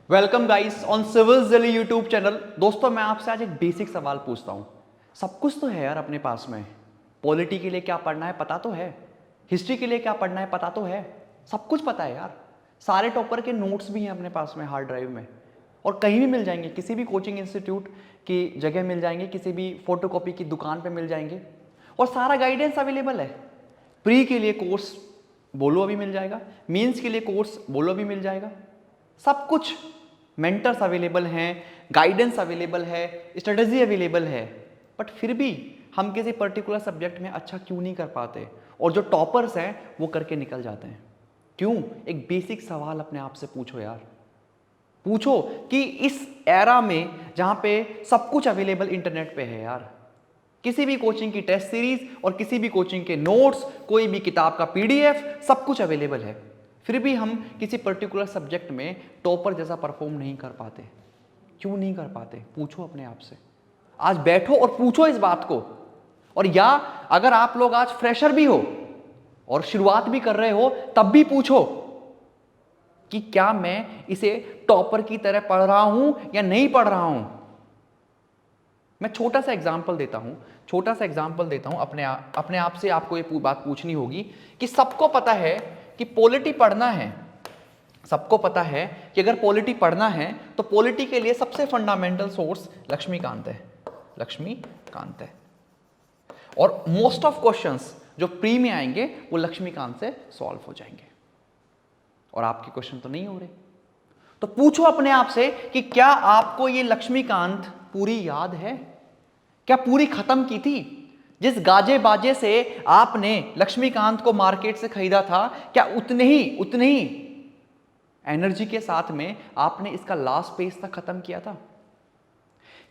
Welcome guys on civil Delhi YouTube channel. दोस्तों मैं आपसे आज एक बेसिक सवाल पूछता हूँ। सब कुछ तो है यार अपने पास में। पॉलिटी के लिए क्या पढ़ना है पता तो है, हिस्ट्री के लिए क्या पढ़ना है पता तो है, सब कुछ पता है यार। सारे टॉपर के नोट्स भी हैं अपने पास में हार्ड ड्राइव में, और कहीं भी मिल जाएंगे, किसी भी कोचिंग इंस्टीट्यूट की जगह मिल जाएंगे, किसी भी फोटोकॉपी की दुकान पर मिल जाएंगे, और सारा गाइडेंस अवेलेबल है। प्री के लिए कोर्स बोलो अभी मिल जाएगा, मेंस के लिए कोर्स बोलो अभी मिल जाएगा। सब कुछ मेंटर्स अवेलेबल हैं, गाइडेंस अवेलेबल है, स्ट्रेटजी अवेलेबल है। बट फिर भी हम किसी पर्टिकुलर सब्जेक्ट में अच्छा क्यों नहीं कर पाते, और जो टॉपर्स हैं वो करके निकल जाते हैं क्यों? एक बेसिक सवाल अपने आप से पूछो यार। पूछो कि इस एरा में जहां पे सब कुछ अवेलेबल इंटरनेट पे है यार, किसी भी कोचिंग की टेस्ट सीरीज और किसी भी कोचिंग के नोट्स, कोई भी किताब का पीडीएफ, सब कुछ अवेलेबल है, फिर भी हम किसी पर्टिकुलर सब्जेक्ट में टॉपर जैसा परफॉर्म नहीं कर पाते। क्यों नहीं कर पाते? पूछो अपने आप से। आज बैठो और पूछो इस बात को। और या अगर आप लोग आज फ्रेशर भी हो और शुरुआत भी कर रहे हो, तब भी पूछो कि क्या मैं इसे टॉपर की तरह पढ़ रहा हूं या नहीं पढ़ रहा हूं। मैं छोटा सा एग्जाम्पल देता हूं अपने आप से। आपको ये बात पूछनी होगी कि सबको पता है कि पॉलिटी पढ़ना है, सबको पता है कि अगर पॉलिटी पढ़ना है तो पॉलिटी के लिए सबसे फंडामेंटल सोर्स लक्ष्मीकांत है। और मोस्ट ऑफ क्वेश्चंस जो प्री में आएंगे वो लक्ष्मीकांत से सॉल्व हो जाएंगे, और आपके क्वेश्चन तो नहीं हो रहे। तो पूछो अपने आप से कि क्या आपको ये लक्ष्मीकांत पूरी याद है? क्या पूरी खत्म की थी? जिस गाजे बाजे से आपने लक्ष्मीकांत को मार्केट से खरीदा था, क्या उतने ही एनर्जी के साथ में आपने इसका लास्ट पेज तक खत्म किया था?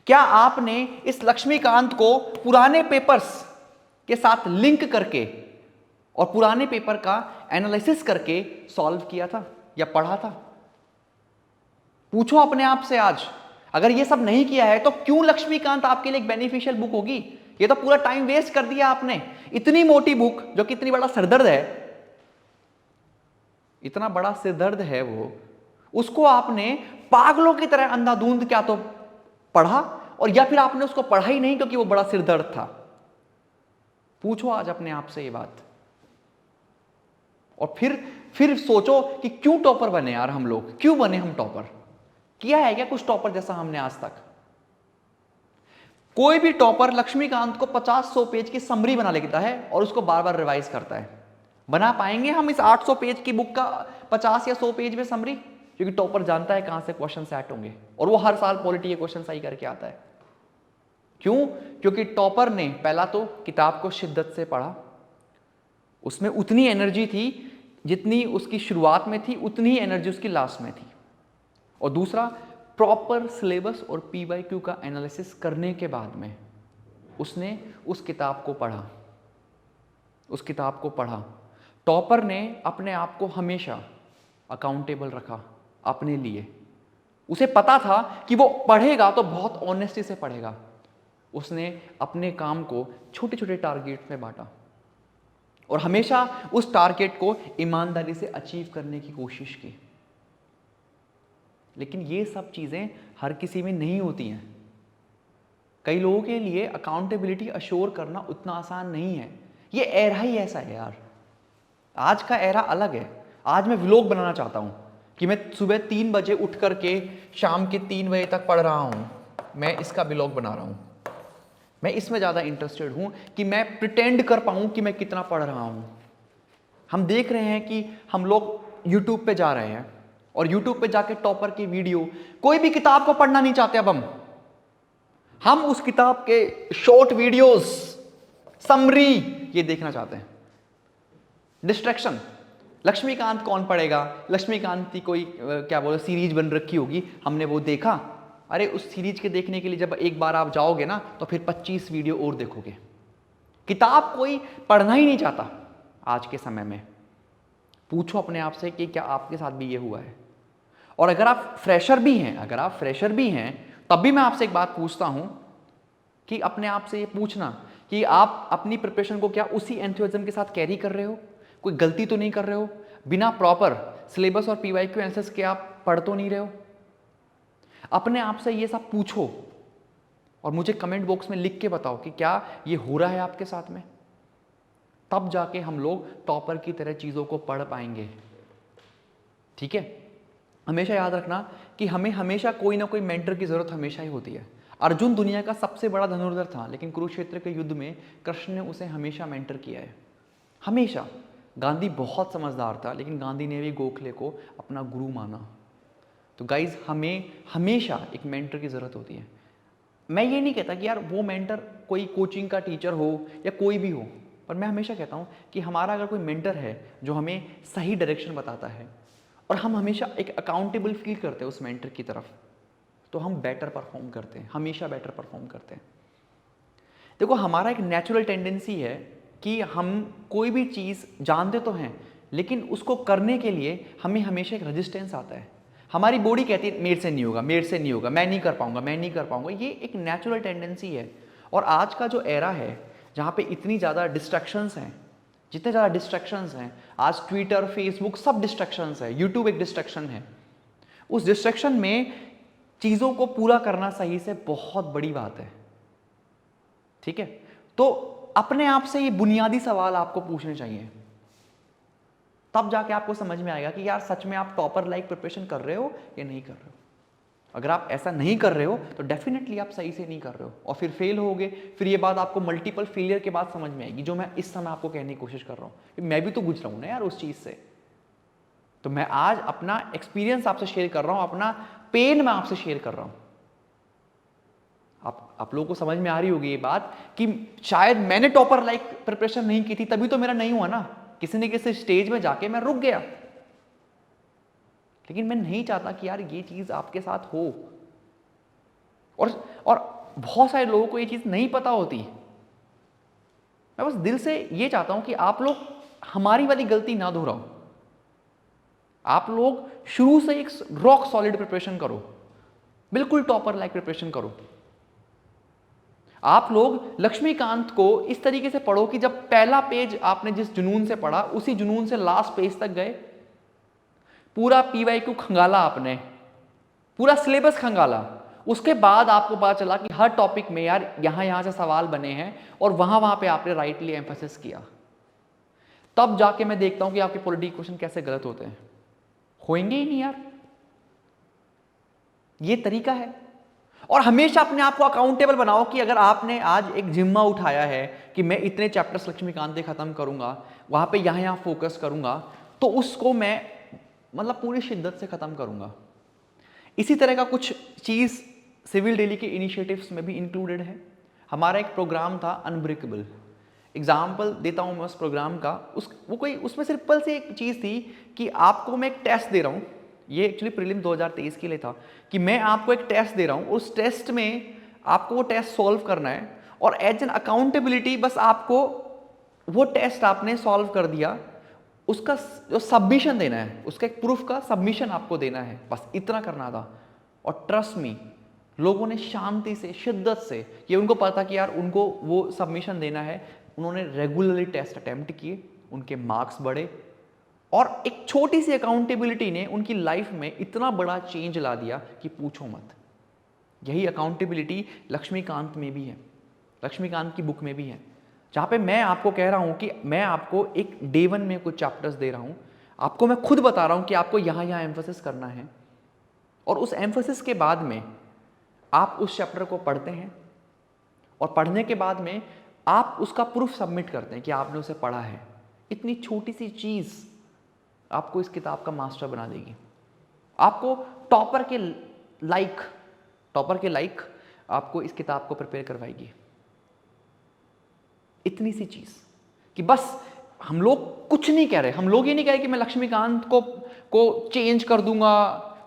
क्या आपने इस लक्ष्मीकांत को पुराने पेपर्स के साथ लिंक करके और पुराने पेपर का एनालिसिस करके सॉल्व किया था या पढ़ा था? पूछो अपने आप से आज। अगर ये सब नहीं किया है तो क्यों लक्ष्मीकांत आपके लिए एक बेनिफिशियल बुक होगी? ये तो पूरा टाइम वेस्ट कर दिया आपने। इतनी मोटी बुक जो कि इतनी बड़ा सिरदर्द है, इतना बड़ा सिरदर्द है वो, उसको आपने पागलों की तरह अंधाधुंध क्या तो पढ़ा, और या फिर आपने उसको पढ़ा ही नहीं क्योंकि वो बड़ा सिरदर्द था। पूछो आज अपने आप से ये बात, और फिर सोचो कि क्यों टॉपर बने यार हम लोग। क्यों बने हम टॉपर? किया है क्या कुछ टॉपर जैसा हमने आज तक? कोई भी टॉपर लक्ष्मीकांत को 50-100 पेज की समरी बना लेता है और उसको बार बार रिवाइज करता है। बना पाएंगे हम इस 800 पेज की बुक का 50 या 100 पेज में समरी? क्योंकि टॉपर जानता है कहां से क्वेश्चन सेट होंगे, और वो हर साल पॉलिटी के क्वेश्चन सही करके आता है। क्यों? क्योंकि टॉपर ने पहला तो किताब को शिद्दत से पढ़ा, उसमें उतनी एनर्जी थी जितनी उसकी शुरुआत में थी, उतनी ही एनर्जी उसकी लास्ट में थी। और दूसरा, प्रॉपर सिलेबस और पीवाईक्यू का एनालिसिस करने के बाद में उसने उस किताब को पढ़ा। टॉपर ने अपने आप को हमेशा अकाउंटेबल रखा अपने लिए। उसे पता था कि वो पढ़ेगा तो बहुत ऑनेस्टी से पढ़ेगा। उसने अपने काम को छोटे छोटे टारगेट में बांटा और हमेशा उस टारगेट को ईमानदारी से अचीव करने की कोशिश की। लेकिन ये सब चीज़ें हर किसी में नहीं होती हैं। कई लोगों के लिए अकाउंटेबिलिटी अश्योर करना उतना आसान नहीं है। ये एरा ही ऐसा है यार। आज का एरा अलग है। आज मैं व्लॉग बनाना चाहता हूँ कि मैं सुबह 3 बजे उठ करके शाम के 3 बजे तक पढ़ रहा हूँ, मैं इसका व्लॉग बना रहा हूँ। मैं इसमें ज़्यादा इंटरेस्टेड हूँ कि मैं प्रिटेंड कर पाऊँ कि मैं कितना पढ़ रहा हूँ। हम देख रहे हैं कि हम लोग यूट्यूब पे जा रहे हैं और यूट्यूब पे जाके टॉपर की वीडियो, कोई भी किताब को पढ़ना नहीं चाहते। अब हम उस किताब के शॉर्ट वीडियोस, समरी ये देखना चाहते हैं। डिस्ट्रैक्शन। लक्ष्मीकांत कौन पढ़ेगा? लक्ष्मीकांत की कोई क्या बोले सीरीज बन रखी होगी, हमने वो देखा। अरे उस सीरीज के देखने के लिए जब एक बार आप जाओगे ना तो फिर 25 वीडियो और देखोगे। किताब कोई पढ़ना ही नहीं चाहता आज के समय में। पूछो अपने आप से कि क्या आपके साथ भी ये हुआ है? और अगर आप फ्रेशर भी हैं तब भी मैं आपसे एक बात पूछता हूं कि अपने आप से ये पूछना कि आप अपनी प्रिपरेशन को क्या उसी एंथुसियाज्म के साथ कैरी कर रहे हो? कोई गलती तो नहीं कर रहे हो? बिना प्रॉपर सिलेबस और पीवाईक्यू एनालिसिस के आप पढ़ तो नहीं रहे हो? अपने आप से ये सब पूछो और मुझे कमेंट बॉक्स में लिख के बताओ कि क्या ये हो रहा है आपके साथ में। तब जाके हम लोग टॉपर की तरह चीज़ों को पढ़ पाएंगे। ठीक है, हमेशा याद रखना कि हमें हमेशा कोई ना कोई मेंटर की ज़रूरत हमेशा ही होती है। अर्जुन दुनिया का सबसे बड़ा धनुर्धर था, लेकिन कुरुक्षेत्र के युद्ध में कृष्ण ने उसे हमेशा मेंटर किया है, हमेशा। गांधी बहुत समझदार था, लेकिन गांधी ने भी गोखले को अपना गुरु माना। तो गाइज, हमें हमेशा एक मेंटर की ज़रूरत होती है। मैं ये नहीं कहता कि यार वो मेंटर कोई कोचिंग का टीचर हो या कोई भी हो, पर मैं हमेशा कहता हूँ कि हमारा अगर कोई मेंटर है जो हमें सही डायरेक्शन बताता है और हम हमेशा एक अकाउंटेबल फील करते हैं उस मेंटर की तरफ, तो हम बेटर परफॉर्म करते हैं, हमेशा बेटर परफॉर्म करते हैं। देखो, हमारा एक नेचुरल टेंडेंसी है कि हम कोई भी चीज़ जानते तो हैं, लेकिन उसको करने के लिए हमें हमेशा एक रेजिस्टेंस आता है। हमारी बॉडी कहती है मेरे से नहीं होगा, मेरे से नहीं होगा, मैं नहीं कर पाऊंगा, मैं नहीं कर पाऊंगा। ये एक नेचुरल टेंडेंसी है। और आज का जो एरा है जहाँ पे इतनी ज़्यादा डिस्ट्रैक्शंस हैं, जितने ज़्यादा डिस्ट्रैक्शंस हैं, आज ट्विटर, फेसबुक सब डिस्ट्रैक्शंस है, यूट्यूब एक डिस्ट्रैक्शन है। उस डिस्ट्रैक्शन में चीज़ों को पूरा करना सही से बहुत बड़ी बात है। ठीक है, तो अपने आप से ये बुनियादी सवाल आपको पूछने चाहिए, तब जाके आपको समझ में आएगा कि यार सच में आप टॉपर लाइक प्रिपरेशन कर रहे हो या नहीं कर रहे हो। अगर आप ऐसा नहीं कर रहे हो तो डेफिनेटली आप सही से नहीं कर रहे हो और फिर फेल होगे। फिर ये बात आपको मल्टीपल फेलियर के बाद समझ में आएगी, जो मैं इस समय आपको कहने की कोशिश कर रहा हूँ। मैं भी तो गुजरा हूँ ना यार उस चीज़ से। तो मैं आज अपना एक्सपीरियंस आपसे शेयर कर रहा हूँ, अपना पेन मैं आपसे शेयर कर रहा हूँ। आप लोगों को समझ में आ रही होगी ये बात कि शायद मैंने टॉपर लाइक प्रिपरेशन नहीं की थी, तभी तो मेरा नहीं हुआ ना। किसी न किसी स्टेज में जाके मैं रुक गया। लेकिन मैं नहीं चाहता कि यार ये चीज़ आपके साथ हो। और बहुत सारे लोगों को ये चीज़ नहीं पता होती। मैं बस दिल से ये चाहता हूं कि आप लोग हमारी वाली गलती ना दोहराओ। आप लोग शुरू से एक रॉक सॉलिड प्रिपरेशन करो, बिल्कुल टॉपर लाइक प्रिपरेशन करो। आप लोग लक्ष्मीकांत को इस तरीके से पढ़ो कि जब पहला पेज आपने जिस जुनून से पढ़ा, उसी जुनून से लास्ट पेज तक गए। पूरा PYQ खंगाला आपने, पूरा सिलेबस खंगाला। उसके बाद आपको पता चला कि हर टॉपिक में यार यहां से सवाल बने हैं और वहां पे आपने राइटली एम्फेसिस किया। तब जाके मैं देखता हूं कि आपके पॉलिटिकल क्वेश्चन कैसे गलत होते हैं। होंगे ही नहीं यार, ये तरीका है। और हमेशा अपने आप को अकाउंटेबल बनाओ कि अगर आपने आज एक जिम्मा उठाया है कि मैं इतने चैप्टर्स लक्ष्मीकांत खत्म करूंगा, वहां पे यहां फोकस करूंगा, तो उसको मैं मतलब पूरी शिद्दत से खत्म करूंगा। इसी तरह का कुछ चीज सिविल डेली के इनिशिएटिव्स में भी इंक्लूडेड है। हमारा एक प्रोग्राम था अनब्रेकेबल। एग्जाम्पल देता हूं मैं उस प्रोग्राम का। उसमें सिंपल सी एक चीज थी कि आपको मैं एक टेस्ट दे रहा हूं। ये एक्चुअली प्रीलिम 2023 के लिए था कि मैं आपको एक टेस्ट दे रहा हूं, उस टेस्ट में आपको वो टेस्ट सॉल्व करना है और एज एन अकाउंटेबिलिटी बस आपको वो टेस्ट आपने सॉल्व कर दिया, उसका जो सबमिशन देना है, उसका एक प्रूफ का सबमिशन आपको देना है, बस इतना करना था। और ट्रस्ट मी, लोगों ने शांति से, शिद्दत से, ये उनको पता कि यार उनको वो सबमिशन देना है, उन्होंने रेगुलरली टेस्ट अटेम्प्ट किए, उनके मार्क्स बढ़े और एक छोटी सी अकाउंटेबिलिटी ने उनकी लाइफ में इतना बड़ा चेंज ला दिया कि पूछो मत। यही अकाउंटेबिलिटी लक्ष्मीकांत में भी है, लक्ष्मीकांत की बुक में भी है, जहाँ पे मैं आपको कह रहा हूँ कि मैं आपको एक डे 1 में कुछ चैप्टर्स दे रहा हूँ, आपको मैं खुद बता रहा हूँ कि आपको यहाँ एम्फेसिस करना है और उस एम्फेसिस के बाद में आप उस चैप्टर को पढ़ते हैं और पढ़ने के बाद में आप उसका प्रूफ सबमिट करते हैं कि आपने उसे पढ़ा है। इतनी छोटी सी चीज़ आपको इस किताब का मास्टर बना देगी, आपको टॉपर के लाइक आपको इस किताब को प्रिपेयर करवाएगी। इतनी सी चीज कि बस हम लोग कुछ नहीं कह रहे, हम लोग ये नहीं कह रहे कि मैं लक्ष्मीकांत को चेंज कर दूंगा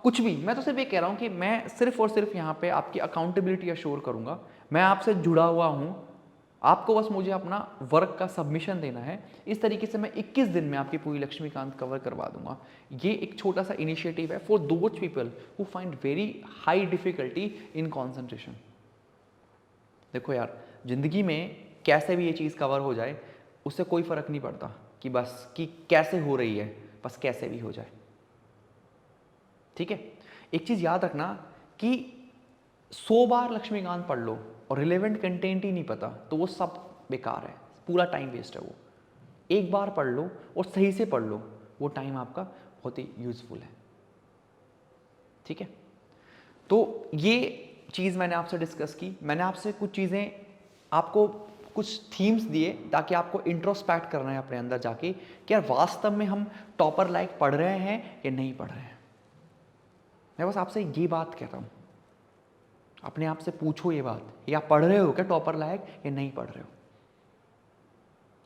कुछ भी। मैं तो सिर्फ ये कह रहा हूं कि मैं सिर्फ और सिर्फ यहां पे आपकी अकाउंटेबिलिटी अश्योर करूंगा। मैं आपसे जुड़ा हुआ हूं, आपको बस मुझे अपना वर्क का सबमिशन देना है। इस तरीके से मैं 21 दिन में आपकी पूरी लक्ष्मीकांत कवर करवा दूंगा। ये एक छोटा सा इनिशिएटिव है for those people who find very high difficulty in concentration. देखो यार, जिंदगी में कैसे भी ये चीज़ कवर हो जाए उससे कोई फर्क नहीं पड़ता कि बस कि कैसे हो रही है, बस कैसे भी हो जाए। ठीक है, एक चीज़ याद रखना कि 100 बार लक्ष्मीकांत पढ़ लो और रिलेवेंट कंटेंट ही नहीं पता तो वो सब बेकार है, पूरा टाइम वेस्ट है वो। एक बार पढ़ लो और सही से पढ़ लो, वो टाइम आपका बहुत ही यूजफुल है। ठीक है, तो ये चीज़ मैंने आपसे डिस्कस की। मैंने आपसे कुछ चीज़ें, आपको कुछ थीम्स दिए ताकि आपको इंट्रोस्पेक्ट करना है अपने अंदर जाके कि यार वास्तव में हम टॉपर लाइक पढ़ रहे हैं या नहीं पढ़ रहे हैं। मैं बस आपसे ये बात कहता हूँ, अपने आप से पूछो ये बात, या पढ़ रहे हो क्या टॉपर लायक या नहीं पढ़ रहे हो।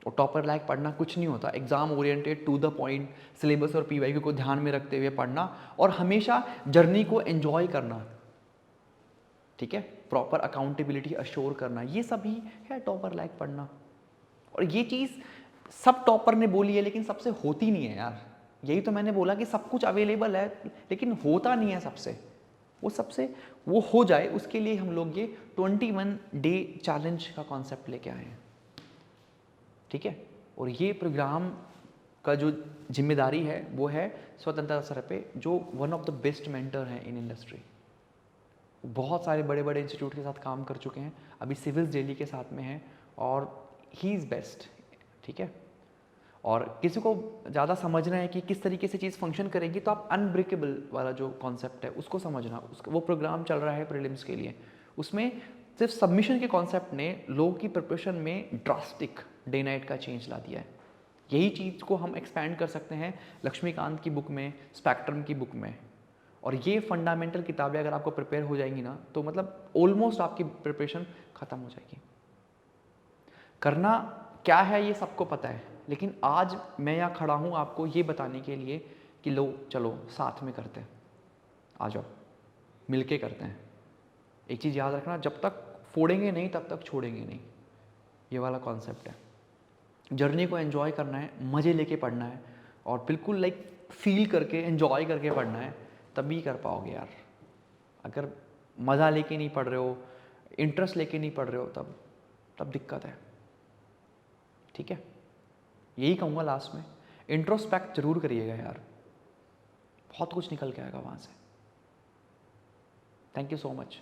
और टॉपर लायक पढ़ना कुछ नहीं होता, exam oriented, to the point, syllabus और पीवाईक्यू को ध्यान में रखते हुए पढ़ना और हमेशा जर्नी को एंजॉय करना। ठीक है, प्रॉपर अकाउंटेबिलिटी अश्योर करना, ये सभी है टॉपर लायक पढ़ना। और ये चीज़ सब टॉपर ने बोली है लेकिन सबसे होती नहीं है यार। यही तो मैंने बोला कि सब कुछ अवेलेबल है लेकिन होता नहीं है सबसे। वो हो जाए उसके लिए हम लोग ये 21 डे चैलेंज का कॉन्सेप्ट लेके आए हैं। ठीक है, और ये प्रोग्राम का जो जिम्मेदारी है वो है स्वतंत्रता सर पे, जो one of the best mentor हैं इन इंडस्ट्री। बहुत सारे बड़े बड़े इंस्टीट्यूट के साथ काम कर चुके हैं, अभी सिविल्स दिल्ली के साथ में हैं और ही इज़ बेस्ट। ठीक है, और किसी को ज़्यादा समझना है कि किस तरीके से चीज़ फंक्शन करेगी तो आप अनब्रेकेबल वाला जो कॉन्सेप्ट है उसको समझना। वो प्रोग्राम चल रहा है प्रीलिम्स के लिए, उसमें सिर्फ सबमिशन के कॉन्सेप्ट ने लोगों की प्रिपरेशन में ड्रास्टिक डे नाइट का चेंज ला दिया है। यही चीज़ को हम एक्सपैंड कर सकते हैं लक्ष्मीकांत की बुक में, स्पेक्ट्रम की बुक में। और ये फंडामेंटल किताबें अगर आपको प्रिपेयर हो जाएंगी ना तो मतलब ऑलमोस्ट आपकी प्रिपरेशन ख़त्म हो जाएगी। करना क्या है ये सबको पता है, लेकिन आज मैं यहाँ खड़ा हूँ आपको ये बताने के लिए कि लो चलो साथ में करते हैं, आ जाओ मिलके करते हैं। एक चीज़ याद रखना, जब तक फोड़ेंगे नहीं तब तक छोड़ेंगे नहीं, ये वाला कॉन्सेप्ट है। जर्नी को एंजॉय करना है, मज़े लेके पढ़ना है और बिल्कुल लाइक फील करके एंजॉय करके पढ़ना है, तभी कर पाओगे यार। अगर मज़ा लेके नहीं पढ़ रहे हो, इंटरेस्ट लेके नहीं पढ़ रहे हो, तब दिक्कत है। ठीक है, यही कहूँगा लास्ट में, इंट्रोस्पेक्ट जरूर करिएगा यार, बहुत कुछ निकल के आएगा वहाँ से। Thank you so much.